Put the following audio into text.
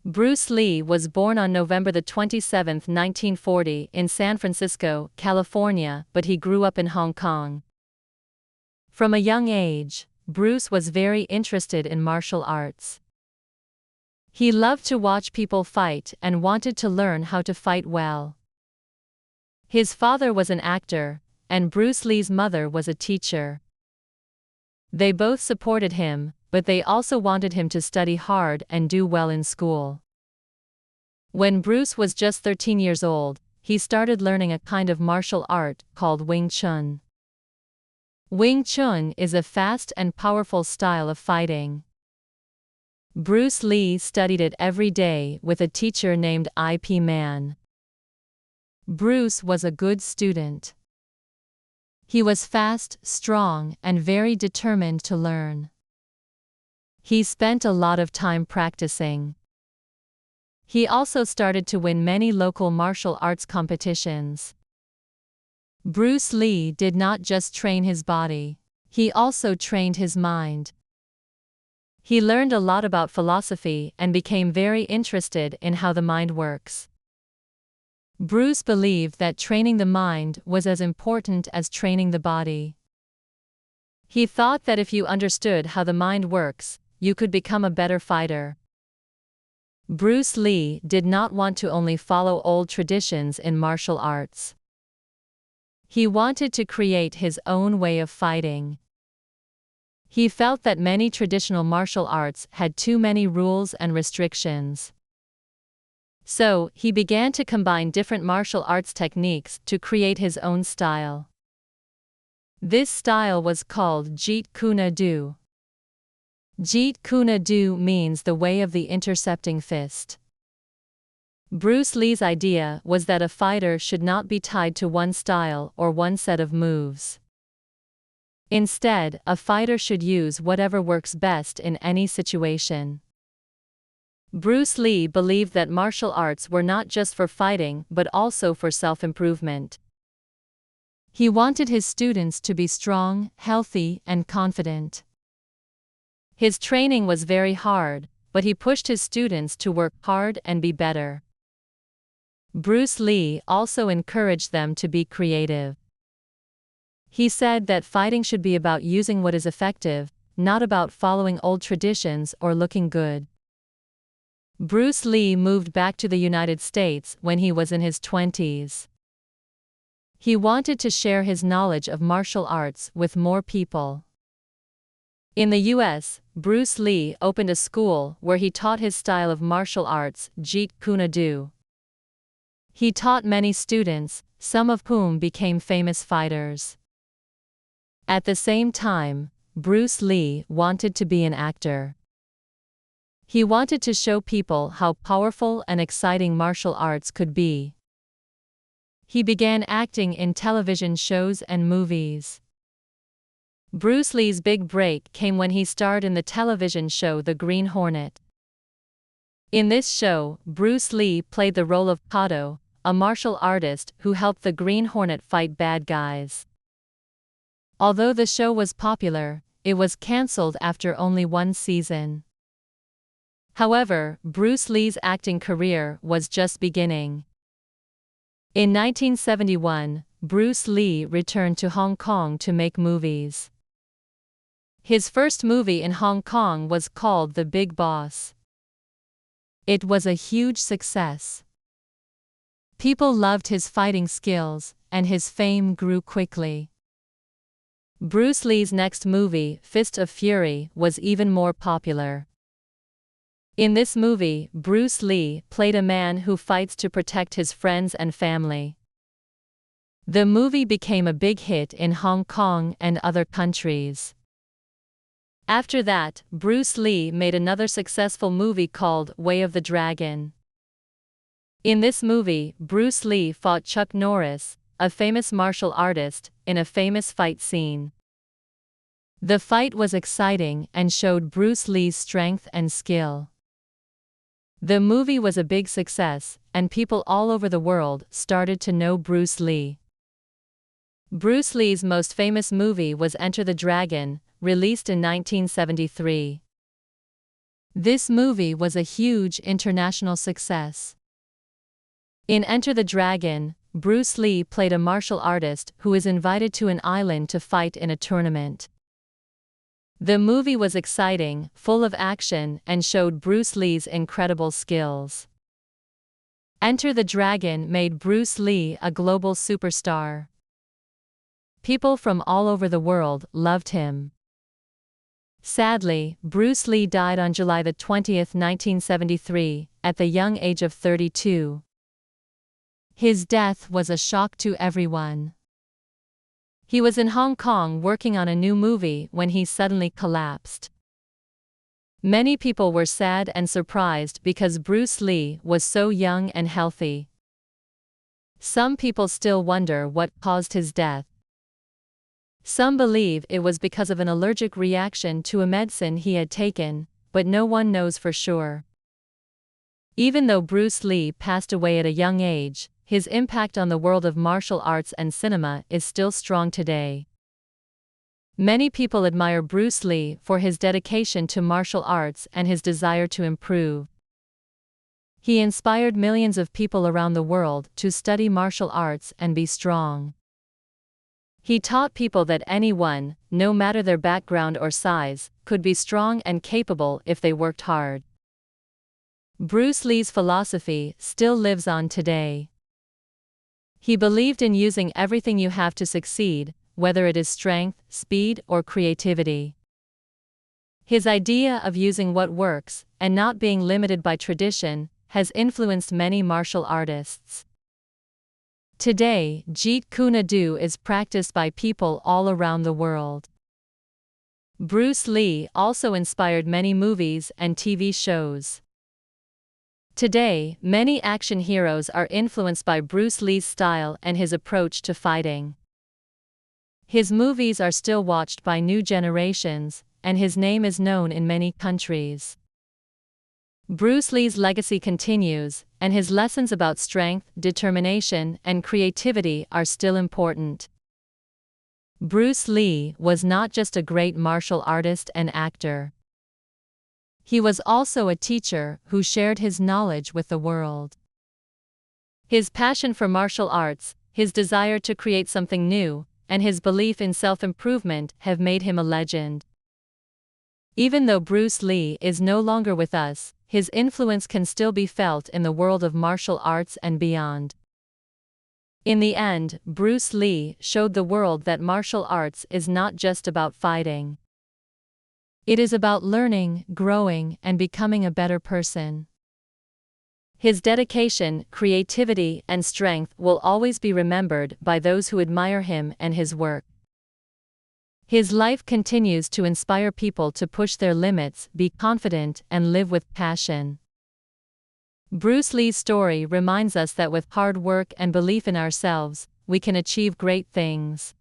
Bruce Lee was born on November 27, 1940, in San Francisco, California, but he grew up in Hong Kong. From a young age, Bruce was very interested in martial arts. He loved to watch people fight and wanted to learn how to fight well. His father was an actor, and Bruce Lee's mother was a teacher. They both supported him, but they also wanted him to study hard and do well in school. When Bruce was just 13 years old, he started learning a kind of martial art called Wing Chun. Wing Chun is a fast and powerful style of fighting. Bruce Lee studied it every day with a teacher named Ip Man. Bruce was a good student. He was fast, strong, and very determined to learn. He spent a lot of time practicing. He also started to win many local martial arts competitions. Bruce Lee did not just train his body, he also trained his mind. He learned a lot about philosophy and became very interested in how the mind works. Bruce believed that training the mind was as important as training the body. He thought that if you understood how the mind works, you could become a better fighter. Bruce Lee did not want to only follow old traditions in martial arts. He wanted to create his own way of fighting. He felt that many traditional martial arts had too many rules and restrictions. So, he began to combine different martial arts techniques to create his own style. This style was called Jeet Kune Do. Jeet Kune Do means the way of the intercepting fist. Bruce Lee's idea was that a fighter should not be tied to one style or one set of moves. Instead, a fighter should use whatever works best in any situation. Bruce Lee believed that martial arts were not just for fighting but also for self-improvement. He wanted his students to be strong, healthy, and confident. His training was very hard, but he pushed his students to work hard and be better. Bruce Lee also encouraged them to be creative. He said that fighting should be about using what is effective, not about following old traditions or looking good. Bruce Lee moved back to the United States when he was in his 20s. He wanted to share his knowledge of martial arts with more people. In the US, Bruce Lee opened a school where he taught his style of martial arts, Jeet Kune Do. He taught many students, some of whom became famous fighters. At the same time, Bruce Lee wanted to be an actor. He wanted to show people how powerful and exciting martial arts could be. He began acting in television shows and movies. Bruce Lee's big break came when he starred in the television show The Green Hornet. In this show, Bruce Lee played the role of Kato, a martial artist who helped the Green Hornet fight bad guys. Although the show was popular, it was cancelled after only one season. However, Bruce Lee's acting career was just beginning. In 1971, Bruce Lee returned to Hong Kong to make movies. His first movie in Hong Kong was called The Big Boss. It was a huge success. People loved his fighting skills, and his fame grew quickly. Bruce Lee's next movie, Fist of Fury, was even more popular. In this movie, Bruce Lee played a man who fights to protect his friends and family. The movie became a big hit in Hong Kong and other countries. After that, Bruce Lee made another successful movie called Way of the Dragon. In this movie, Bruce Lee fought Chuck Norris, a famous martial artist, in a famous fight scene. The fight was exciting and showed Bruce Lee's strength and skill. The movie was a big success, and people all over the world started to know Bruce Lee. Bruce Lee's most famous movie was Enter the Dragon, released in 1973. This movie was a huge international success. In Enter the Dragon, Bruce Lee played a martial artist who is invited to an island to fight in a tournament. The movie was exciting, full of action, and showed Bruce Lee's incredible skills. Enter the Dragon made Bruce Lee a global superstar. People from all over the world loved him. Sadly, Bruce Lee died on July 20, 1973, at the young age of 32. His death was a shock to everyone. He was in Hong Kong working on a new movie when he suddenly collapsed. Many people were sad and surprised because Bruce Lee was so young and healthy. Some people still wonder what caused his death. Some believe it was because of an allergic reaction to a medicine he had taken, but no one knows for sure. Even though Bruce Lee passed away at a young age, his impact on the world of martial arts and cinema is still strong today. Many people admire Bruce Lee for his dedication to martial arts and his desire to improve. He inspired millions of people around the world to study martial arts and be strong. He taught people that anyone, no matter their background or size, could be strong and capable if they worked hard. Bruce Lee's philosophy still lives on today. He believed in using everything you have to succeed, whether it is strength, speed, or creativity. His idea of using what works, and not being limited by tradition, has influenced many martial artists. Today, Jeet Kune Do is practiced by people all around the world. Bruce Lee also inspired many movies and TV shows. Today, many action heroes are influenced by Bruce Lee's style and his approach to fighting. His movies are still watched by new generations, and his name is known in many countries. Bruce Lee's legacy continues, and his lessons about strength, determination, and creativity are still important. Bruce Lee was not just a great martial artist and actor. He was also a teacher who shared his knowledge with the world. His passion for martial arts, his desire to create something new, and his belief in self-improvement have made him a legend. Even though Bruce Lee is no longer with us, his influence can still be felt in the world of martial arts and beyond. In the end, Bruce Lee showed the world that martial arts is not just about fighting. It is about learning, growing, and becoming a better person. His dedication, creativity, and strength will always be remembered by those who admire him and his work. His life continues to inspire people to push their limits, be confident, and live with passion. Bruce Lee's story reminds us that with hard work and belief in ourselves, we can achieve great things.